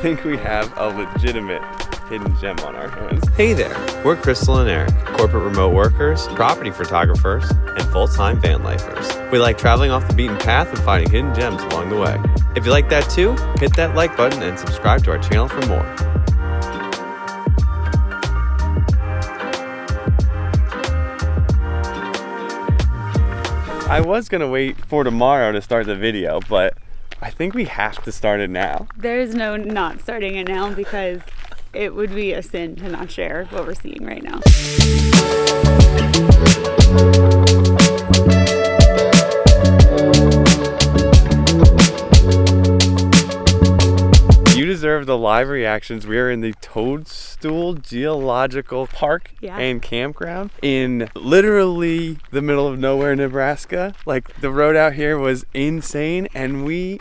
think we have a legitimate hidden gem on our hands. Hey there, we're Crystal and Eric, corporate remote workers, property photographers, and full-time van lifers. We like traveling off the beaten path and finding hidden gems along the way. If you like that too, hit that like button and subscribe to our channel for more. I was gonna wait for tomorrow to start the video, but I think we have to start it now. There's no not starting it now because it would be a sin to not share what we're seeing right now. You deserve the live reactions. We are in the Toadstool Geological Park and Campground in literally the middle of nowhere, Nebraska. Like, the road out here was insane, and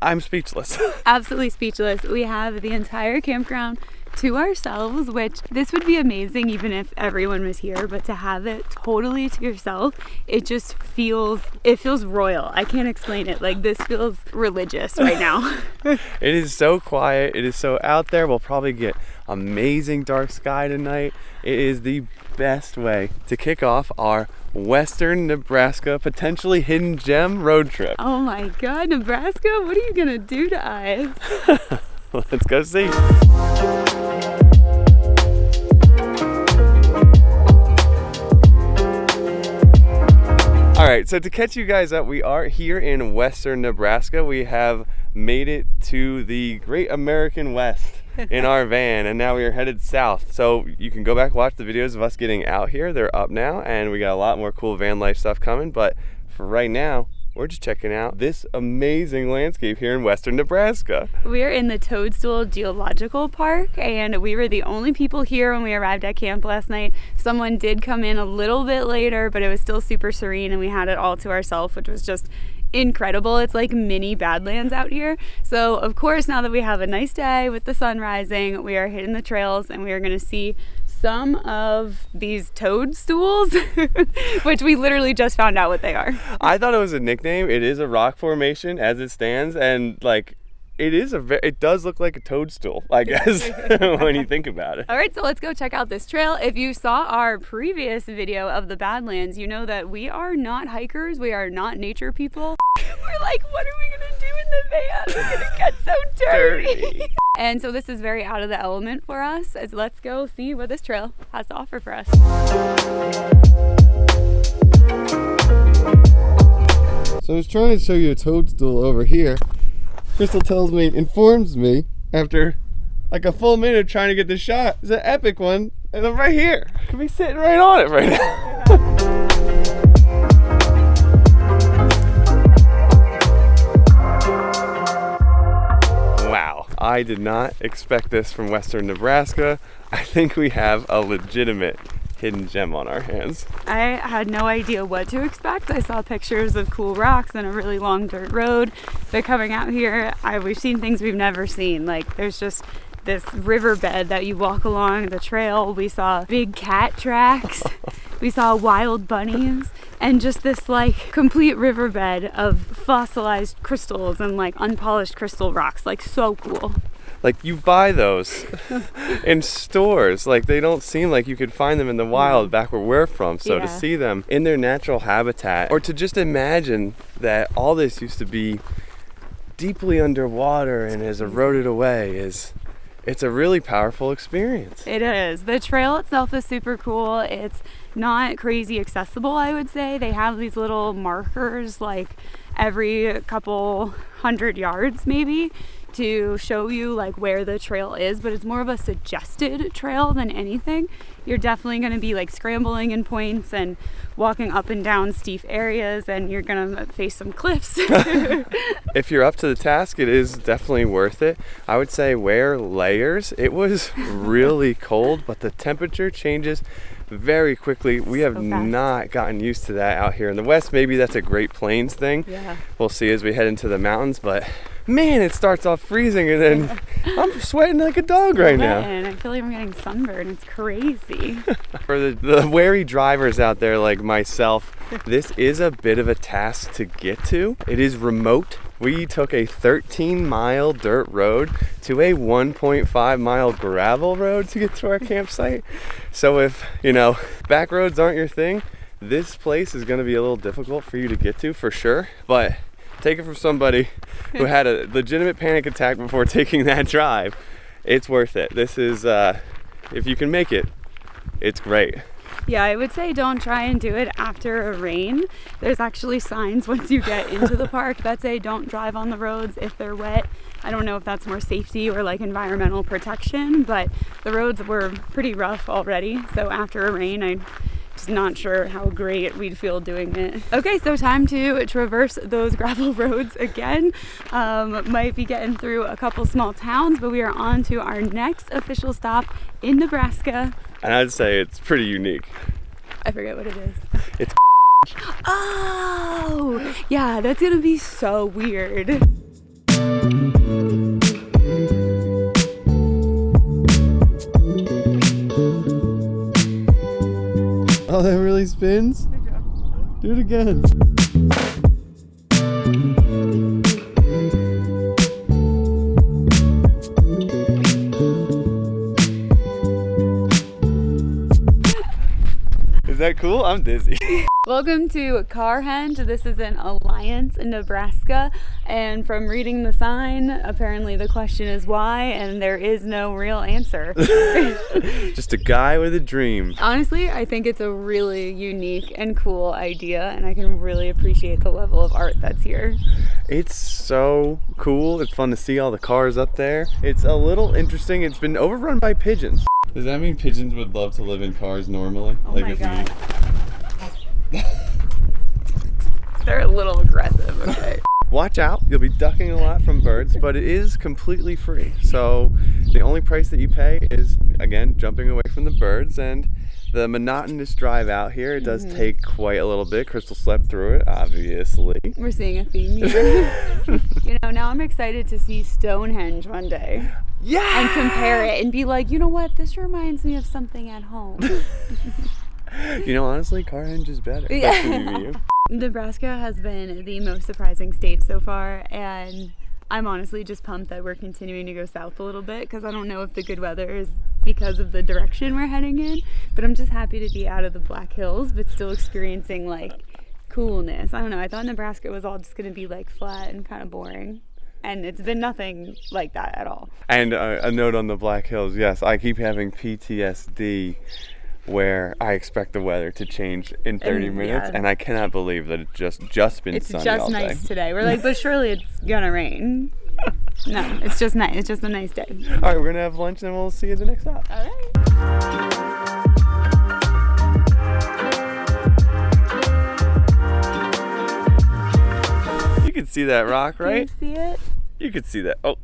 I'm speechless. Absolutely speechless. We have the entire campground to ourselves, which this would be amazing even if everyone was here, but to have it totally to yourself, it feels royal. I can't explain it. Like, this feels religious right now. It is so quiet. It is so out there. We'll probably get amazing dark sky tonight. It is the best way to kick off our Western Nebraska potentially hidden gem road trip. Oh my God, Nebraska, what are you gonna do to us? Let's go see. All right, so to catch you guys up, we are here in Western Nebraska. We have made it to the Great American West in our van, and now we are headed south. So you can go back and watch the videos of us getting out here. They're up now, and we got a lot more cool van life stuff coming. But for right now, we're just checking out this amazing landscape here in Western Nebraska. We're in the Toadstool Geological Park, and we were the only people here when we arrived at camp last night. Someone did come in a little bit later, but it was still super serene, and we had it all to ourselves, which was just incredible. It's like mini Badlands out here. So of course, now that we have a nice day with the sun rising, we are hitting the trails, and we are going to see some of these toadstools, which we literally just found out what they are. I thought it was a nickname. It is a rock formation as it stands, and like it does look like a toadstool, I guess, when you think about it. All right, so let's go check out this trail. If you saw our previous video of the Badlands, you know that we are not hikers. We are not nature people. We're like, what are we gonna do in the van? It's gonna get so dirty. And so this is very out of the element for us. Let's go see what this trail has to offer for us. So I was trying to show you a toadstool over here. Crystal informs me after like a full minute of trying to get the shot. It's an epic one, and I'm right here. Could be sitting right on it right now. Wow, I did not expect this from Western Nebraska. I think we have a legitimate hidden gem on our hands. I had no idea what to expect. I saw pictures of cool rocks and a really long dirt road. But coming out here, we've seen things we've never seen. Like, there's just this riverbed that you walk along the trail. We saw big cat tracks. We saw wild bunnies, and just this like complete riverbed of fossilized crystals and like unpolished crystal rocks. Like, so cool. Like, you buy those in stores. Like, they don't seem like you could find them in the wild back where we're from. So to see them in their natural habitat, or to just imagine that all this used to be deeply underwater and is eroded away, it's a really powerful experience. It is. The trail itself is super cool. It's not crazy accessible, I would say. They have these little markers like every couple 100 yards maybe to show you like where the trail is, but it's more of a suggested trail than anything. You're definitely going to be like scrambling in points and walking up and down steep areas, and you're going to face some cliffs. If you're up to the task, it is definitely worth it. I would say wear layers. It was really cold, but the temperature changes very quickly. We have not gotten used to that out here in the West. Maybe that's a Great Plains thing. Yeah. We'll see as we head into the mountains, but man, it starts off freezing, and then I'm sweating like a dog right now. I feel like I'm getting sunburned. It's crazy. For the wary drivers out there like myself, this is a bit of a task to get to. It is remote. We took a 13-mile dirt road to a 1.5-mile gravel road to get to our campsite. So if, back roads aren't your thing, this place is going to be a little difficult for you to get to for sure. But take it from somebody who had a legitimate panic attack before taking that drive. It's worth it. This is, if you can make it, it's great. Yeah, I would say don't try and do it after a rain. There's actually signs once you get into the park that say don't drive on the roads if they're wet. I don't know if that's more safety or like environmental protection, but the roads were pretty rough already. So after a rain, I'm just not sure how great we'd feel doing it. Okay, so time to traverse those gravel roads again. Might be getting through a couple small towns, but we are on to our next official stop in Nebraska. And I'd say it's pretty unique. I forget what it is. It's Oh, yeah, that's gonna be so weird. Oh, that really spins? Do it again. Is that cool? I'm dizzy. Welcome to Carhenge. This is in Alliance in Nebraska, and from reading the sign, apparently the question is why, and there is no real answer. Just a guy with a dream. Honestly, I think it's a really unique and cool idea, and I can really appreciate the level of art that's here. It's so cool. It's fun to see all the cars up there. It's a little interesting. It's been overrun by pigeons. Does that mean pigeons would love to live in cars normally? Oh my god. They're a little aggressive, okay? Watch out, you'll be ducking a lot from birds, but it is completely free. So the only price that you pay is, again, jumping away from the birds and the monotonous drive out here. It does take quite a little bit. Crystal slept through it, obviously. We're seeing a theme here. Now I'm excited to see Stonehenge one day. Yeah! And compare it and be like, you know what, this reminds me of something at home. Honestly, Carhenge is better. Yeah. That's the view. Nebraska has been the most surprising state so far, and I'm honestly just pumped that we're continuing to go south a little bit, because I don't know if the good weather is because of the direction we're heading in, but I'm just happy to be out of the Black Hills but still experiencing like coolness. I don't know, I thought Nebraska was all just gonna be like flat and kind of boring, and it's been nothing like that at all. And a note on the Black Hills, yes, I keep having PTSD where I expect the weather to change in 30 minutes, and I cannot believe that it's just been it's sunny just all day. nice today. We're like, but surely it's gonna rain. No, it's just nice. It's just a nice day. All right, we're gonna have lunch and we'll see you at the next stop. All right. You can see that rock, right? Can you see it? You can see that. Oh,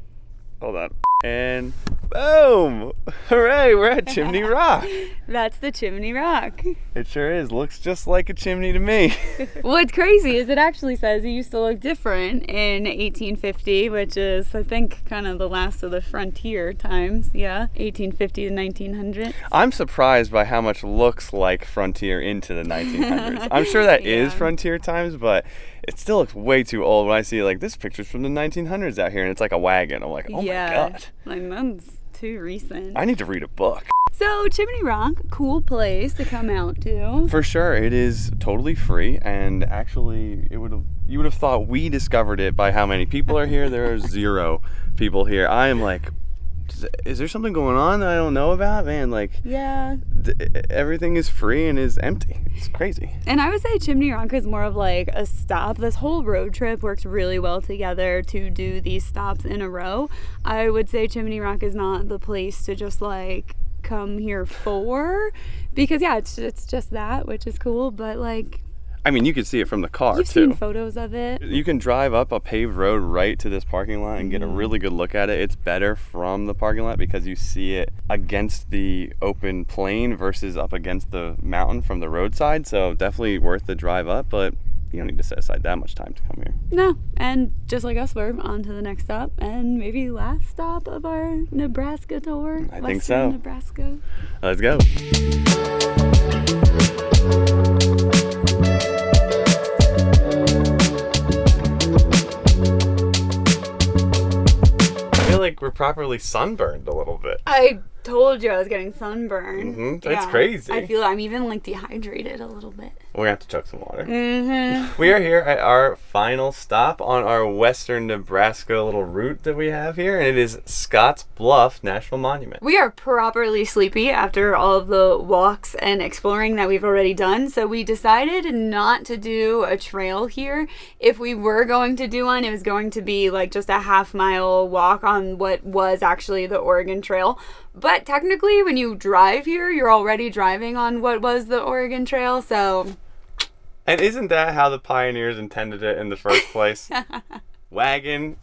hold on. And boom! Hooray, we're at Chimney Rock. That's the Chimney Rock. It sure is. Looks just like a chimney to me. What's crazy is it actually says it used to look different in 1850, which is, I think, kind of the last of the frontier times. Yeah, 1850 to 1900. I'm surprised by how much looks like frontier into the 1900s. I'm sure that is frontier times, but it still looks way too old when I see like this picture's from the 1900s out here and it's like a wagon. I'm like, oh my god. Like that's too recent. I need to read a book. So Chimney Rock, cool place to come out to. For sure, it is totally free, and actually, you would have thought we discovered it by how many people are here. There are 0 people here. I am like, is there something going on that I don't know about, man? Like, yeah, everything is free and is empty. It's crazy. And I would say Chimney Rock is more of like a stop. This whole road trip works really well together to do these stops in a row. I would say Chimney Rock is not the place to just like come here for, because it's just that, which is cool, but like, I mean, you can see it from the car, you've too. seen photos of it. You can drive up a paved road right to this parking lot and get a really good look at it. It's better from the parking lot because you see it against the open plain versus up against the mountain from the roadside. So definitely worth the drive up, but you don't need to set aside that much time to come here. No, and just like us, we're on to the next stop and maybe last stop of our Nebraska tour. I think so. Nebraska. Let's go. like we're properly sunburned a little bit. I told you I was getting sunburned. Mm-hmm. That's crazy. I feel I'm even like dehydrated a little bit. We're gonna have to chug some water. Mm-hmm. We are here at our final stop on our western Nebraska little route that we have here, and it is Scotts Bluff National Monument. We are properly sleepy after all of the walks and exploring that we've already done, so we decided not to do a trail here. If we were going to do one, it was going to be like just a half-mile walk on what was actually the Oregon Trail. But technically, when you drive here, you're already driving on what was the Oregon Trail, so... And isn't that how the pioneers intended it in the first place? Wagon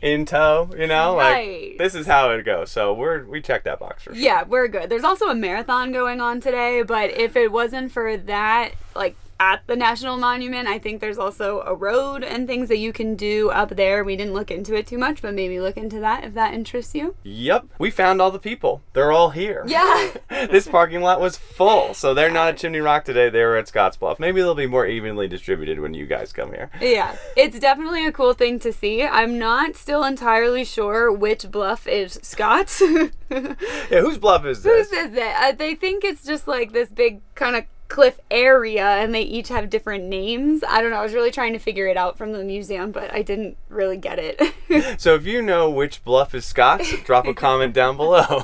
in tow, you know? Right. Like, this is how it goes. So we checked that box for sure. Yeah, we're good. There's also a marathon going on today, but if it wasn't for that, like, at the National Monument, I think there's also a road and things that you can do up there. We didn't look into it too much, but maybe look into that if that interests you. Yep. We found all the people. They're all here. Yeah. This parking lot was full, so they're not at Chimney Rock today. They were at Scotts Bluff. Maybe they'll be more evenly distributed when you guys come here. Yeah. It's definitely a cool thing to see. I'm not still entirely sure which bluff is Scott's. Yeah, whose bluff is this? Whose is it? They think it's just like this big kind of cliff area, and they each have different names. I don't know. I was really trying to figure it out from the museum, but I didn't really get it. So if you know which bluff is Scott's, drop a comment down below.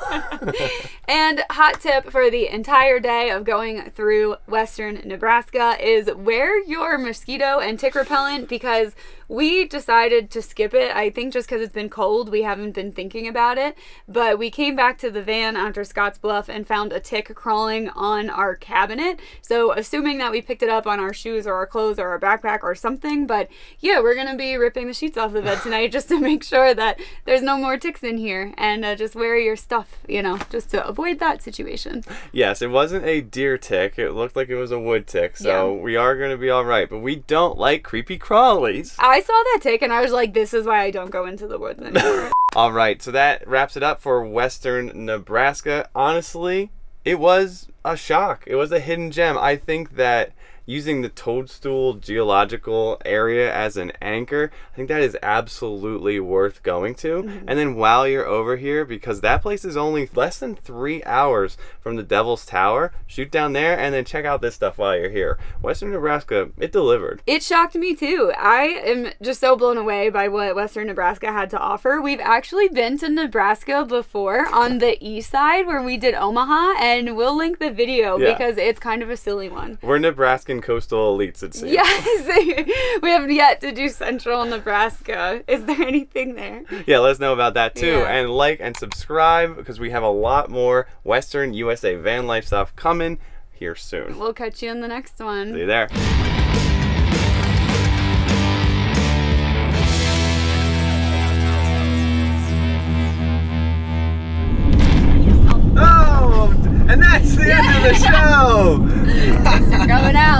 And hot tip for the entire day of going through western Nebraska is wear your mosquito and tick repellent, because we decided to skip it. I think just because it's been cold, we haven't been thinking about it. But we came back to the van after Scotts Bluff and found a tick crawling on our cabinet. So assuming that we picked it up on our shoes or our clothes or our backpack or something. But yeah, we're going to be ripping the sheets off the bed tonight just to make sure that there's no more ticks in here. And just wear your stuff, you know, just to avoid that situation. Yes, it wasn't a deer tick. It looked like it was a wood tick. So we are going to be all right. But we don't like creepy crawlies. I saw that tick and I was like, this is why I don't go into the woods anymore. All right, so that wraps it up for western Nebraska. Honestly, it was a shock. It was a hidden gem. I think that using the Toadstool Geological area as an anchor, I think that is absolutely worth going to. Mm-hmm. And then while you're over here, because that place is only less than 3 hours from the Devil's Tower, shoot down there and then check out this stuff while you're here. Western Nebraska, it delivered. It shocked me too. I am just so blown away by what western Nebraska had to offer. We've actually been to Nebraska before on the east side where we did Omaha, and we'll link the video because it's kind of a silly one. We're Nebraskan coastal elites, it seems. Yes, we have yet to do central Nebraska. Is there anything there? Yeah, let us know about that too. Yeah. And like and subscribe, because we have a lot more Western USA van life stuff coming here soon. We'll catch you in the next one. See you there. Oh, and that's the end of the show. Thanks for coming out.